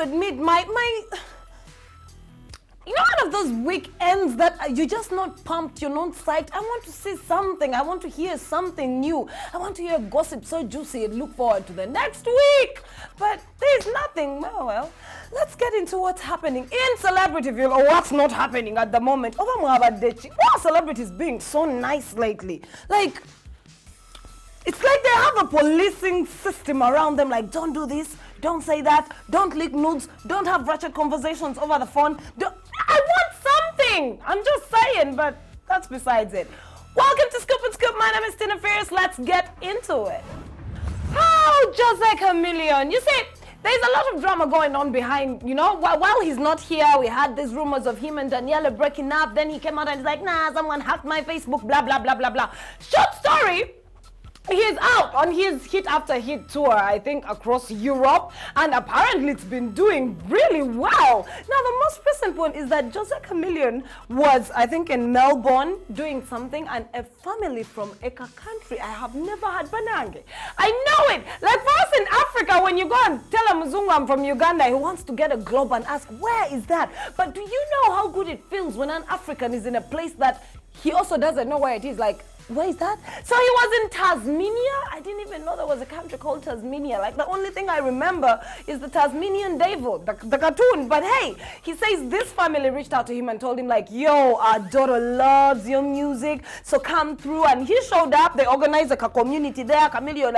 admit my you know, one of those weekends that you're just not pumped, you're not psyched. I want to see something. I want to hear something new. I want to hear gossip so juicy and look forward to the next week. But there's nothing. Oh, well, let's get into what's happening in Celebrityville, or what's not happening at the moment. Why are celebrities being so nice lately? Like, it's like they have a policing system around them, like, don't do this, don't say that, don't leak nudes, don't have ratchet conversations over the phone. I want something! I'm just saying, but that's besides it. Welcome to Scoop and Scoop. My name is Tina Fierce. Let's get into it. Oh, Jose Chameleon. You see, there's a lot of drama going on behind, you know, while he's not here, we had these rumors of him and Daniela breaking up. Then he came out and he's like, nah, someone hacked my Facebook, blah, blah, blah, blah, blah. Short story. He's out on his hit after hit tour, I think, across Europe, and apparently it's been doing really well. Now, the most recent one is that Jose Chameleon was, I think, in Melbourne doing something, and a family from Eka country, I have never had Banange. I know it! Like for us in Africa, when you go and tell a Mzungu I'm from Uganda, he wants to get a globe and ask, where is that? But do you know how good it feels when an African is in a place that he also doesn't know where it is? Like, where is that? So he was in Tasmania. I didn't even know there was a country called Tasmania. Like, the only thing I remember is the Tasmanian devil, the cartoon. But hey, he says this family reached out to him and told him, like, yo, our daughter loves your music, so come through. And he showed up. They organized like a community there. Chameleon,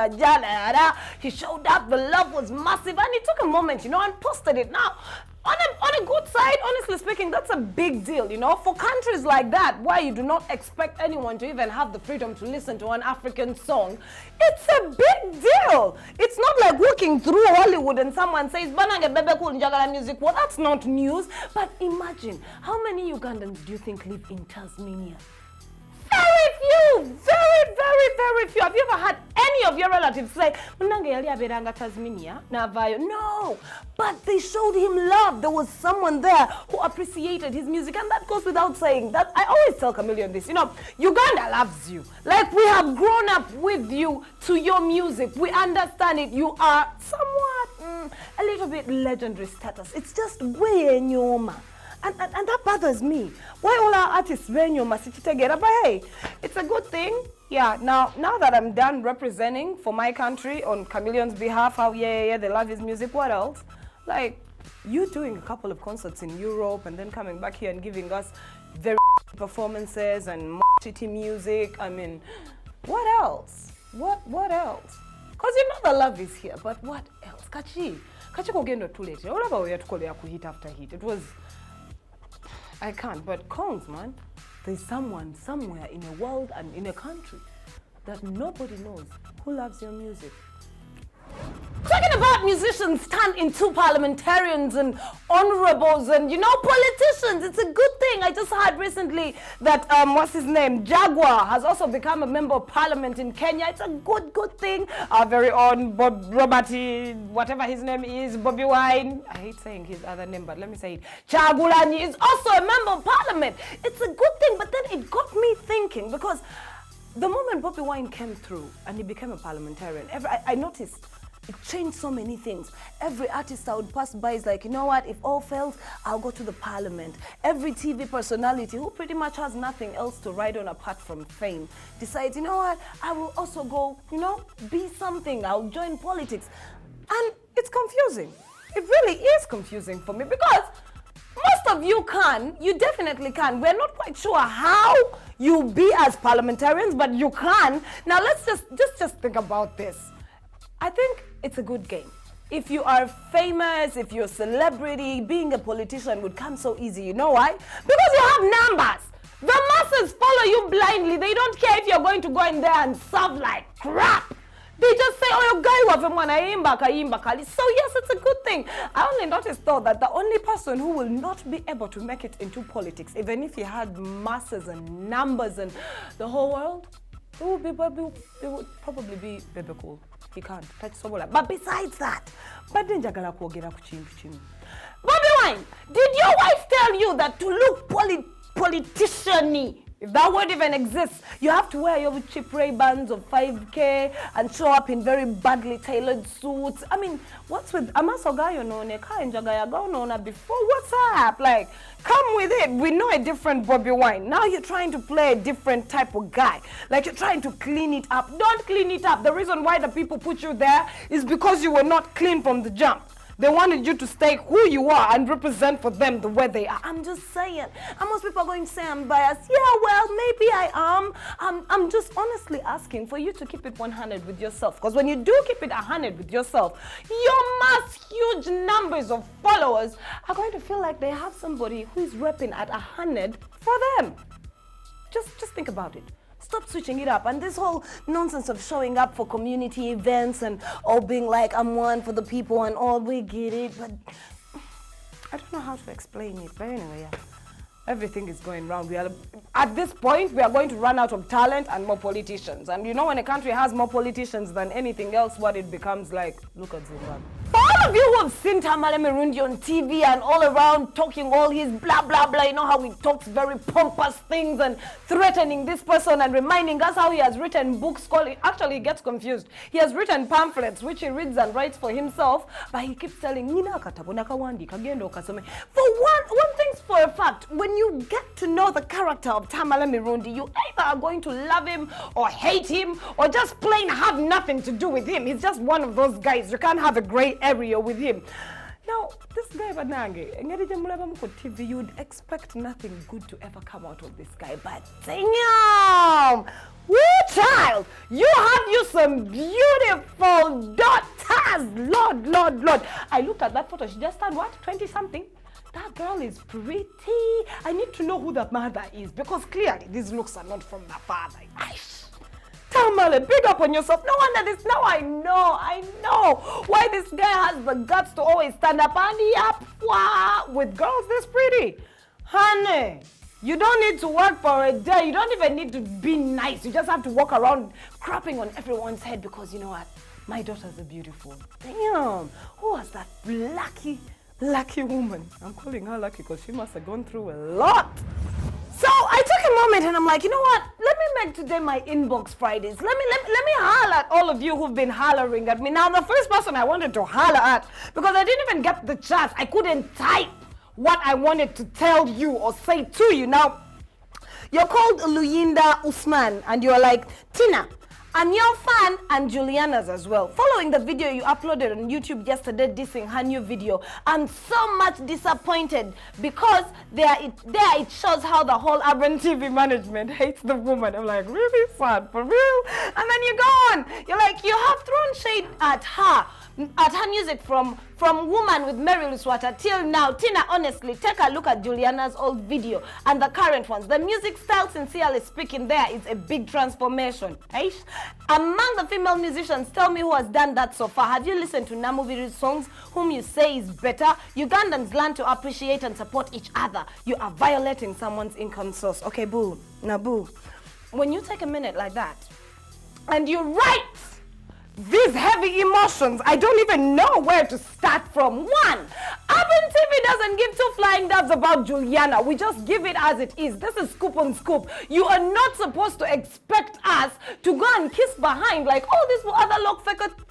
he showed up. The love was massive. And he took a moment, you know, and posted it. Now, on a good side, honestly speaking, that's a big deal, you know, for countries like that, where you do not expect anyone to even have the freedom to listen to an African song. It's a big deal. It's not like walking through Hollywood and someone says, Banange bebe cool njagala music. Well, that's not news. But imagine, how many Ugandans do you think live in Tasmania? Very few, very few. Have you ever had any of your relatives say, Tasmania? No, but they showed him love. There was someone there who appreciated his music, and that goes without saying. That I always tell Chameleon this, you know, Uganda loves you. Like, we have grown up with you to your music. We understand it. You are somewhat, a little bit legendary status. It's just way nyoma. And that bothers me. Why all our artists when you must together? But hey, it's a good thing. Yeah, now that I'm done representing for my country on Chameleon's behalf, how they love his music, what else? Like, you doing a couple of concerts in Europe and then coming back here and giving us very performances and shitty music. I mean, what else? What else? Because you know the love is here, but what else? Kachi kogendo too late. All about we had to call hit after hit. It was, I can't, but Kongs, man, there's someone somewhere in a world and in a country that nobody knows who loves your music. Talking about musicians turned into parliamentarians and honorables and, you know, politicians, it's a good thing. I just heard recently that, what's his name, Jaguar has also become a member of parliament in Kenya. It's a good thing. Our very own Roberty, whatever his name is, Bobiwine, I hate saying his other name, but let me say it, Chagulani is also a member of parliament. It's a good thing, but then it got me thinking, because the moment Bobiwine came through and he became a parliamentarian, I noticed it changed so many things. Every artist I would pass by is like, you know what, if all fails, I'll go to the parliament. Every TV personality who pretty much has nothing else to ride on apart from fame decides, you know what, I will also go, you know, be something. I'll join politics. And it's confusing. It really is confusing for me, because most of you definitely can. We're not quite sure how you be as parliamentarians, but you can. Now let's just think about this. I think it's a good game. If you are famous, if you're a celebrity, being a politician would come so easy. You know why? Because you have numbers. The masses follow you blindly. They don't care if you're going to go in there and serve like crap. They just say, oh, your guy was a So yes, it's a good thing. I only noticed though that the only person who will not be able to make it into politics, even if he had masses and numbers and the whole world, it would probably be Bebe Cool. He can't touch someone. But besides that, Bobiwine, did your wife tell you that to look politician-y, If that word even exists, you have to wear your cheap Ray-Bans of 5K and show up in very badly tailored suits. I mean, what's with Amasogayo no ne ka enjagaya go no na before? What's up? Like, come with it. We know a different Bobiwine. Now you're trying to play a different type of guy. Like you're trying to clean it up. Don't clean it up. The reason why the people put you there is because you were not clean from the jump. They wanted you to stay who you are and represent for them the way they are. I'm just saying. And most people are going to say I'm biased. Yeah, well, maybe I am. I'm just honestly asking for you to keep it 100 with yourself. Because when you do keep it 100 with yourself, your mass huge numbers of followers are going to feel like they have somebody who is repping at 100 for them. Just think about it. Stop switching it up. And this whole nonsense of showing up for community events and all being like, I'm one for the people and all, we get it. But I don't know how to explain it. But anyway, yeah. Everything is going round. At this point, we are going to run out of talent and more politicians. And you know, when a country has more politicians than anything else, what it becomes like, look at Zimbabwe. For all of you who have seen Tamale Merundi on TV and all around talking all his blah, blah, blah, you know how he talks very pompous things and threatening this person and reminding us how he has written books calling, actually he gets confused. He has written pamphlets which he reads and writes for himself, but he keeps telling, for one thing's for a fact, when you get to know the character of Tamale Merundi, you either are going to love him or hate him or just plain have nothing to do with him. He's just one of those guys. You can't have a gray area with him. Now, this guy Banange, TV, you would expect nothing good to ever come out of this guy, but damn! Woo, child! You have you some beautiful daughters! Lord, Lord, Lord. I looked at that photo. She just turned what? 20-something? That girl is pretty. I need to know who the mother is because clearly these looks are not from the father. Tamale, big up on yourself. No wonder this. Now I know why this guy has the guts to always stand up and yap with girls this pretty. Honey, you don't need to work for a day. You don't even need to be nice. You just have to walk around crapping on everyone's head because you know what? My daughters are beautiful. Damn, who was that lucky woman? I'm calling her lucky because she must have gone through a lot. So I took a moment and I'm like, you know what? Let me make today my inbox Fridays. Let me holler at all of you who've been hollering at me. Now, the first person I wanted to holler at, because I didn't even get the chance, I couldn't type what I wanted to tell you or say to you. Now, you're called Luyinda Usman and you're like, Tina, I'm your fan and Juliana's as well. Following the video you uploaded on YouTube yesterday dissing her new video, I'm so much disappointed because there it shows how the whole Urban TV management hates the woman. I'm like, really sad, for real? And then you go on. You're like, you have thrown shade at her music from Woman with Mary Luswata till now. Tina, honestly, take a look at Juliana's old video and the current ones. The music style, sincerely speaking, there is a big transformation. Right? Among the female musicians, tell me who has done that so far. Have you listened to Namuviri's songs, whom you say is better? Ugandans learn to appreciate and support each other. You are violating someone's income source. Okay, boo. Now, boo. When you take a minute like that, and you write these heavy emotions, I don't even know where to start from. One, Urban TV doesn't give two flying doves about Juliana. We just give it as it is. This is scoop on scoop. You are not supposed to expect us to go and kiss behind like all these other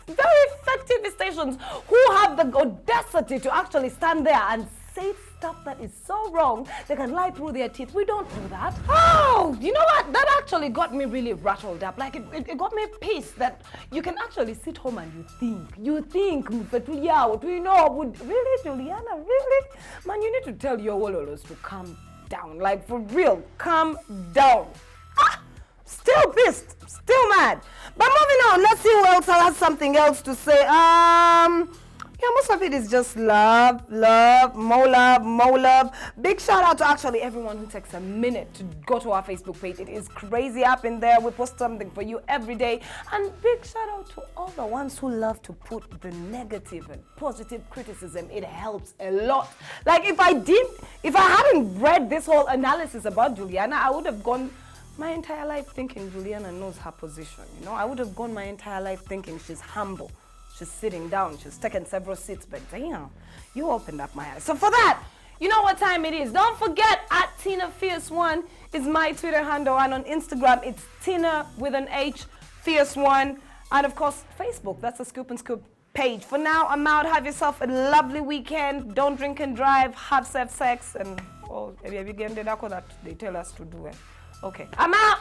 very effective stations who have the audacity to actually stand there and say stuff that is so wrong they can lie through their teeth. We don't do that. Oh, you know what? That actually got me really rattled up. Like it got me pissed that you can actually sit home and you think, really, Juliana, really? Man, you need to tell your Wololos to calm down. Like for real, calm down. Still pissed, still mad. But moving on, let's see who else has something else to say. Yeah, most of it is just love, more love. Big shout out to actually everyone who takes a minute to go to our Facebook page. It is crazy up in there. We post something for you every day. And big shout out to all the ones who love to put the negative and positive criticism. It helps a lot. Like if I hadn't read this whole analysis about Juliana, I would have gone my entire life thinking Juliana knows her position. You know, I would have gone my entire life thinking she's humble. She's sitting down. She's taken several seats, but damn, you opened up my eyes. So for that, You know what time it is. Don't forget, at Tina Fierce One is my Twitter handle, and on Instagram it's Tina with an H, Fierce One, and of course Facebook. That's a Scoop and Scoop page. For now, I'm out. Have yourself a lovely weekend. Don't drink and drive. Have safe sex, and maybe that they tell us to do it. Okay, I'm out.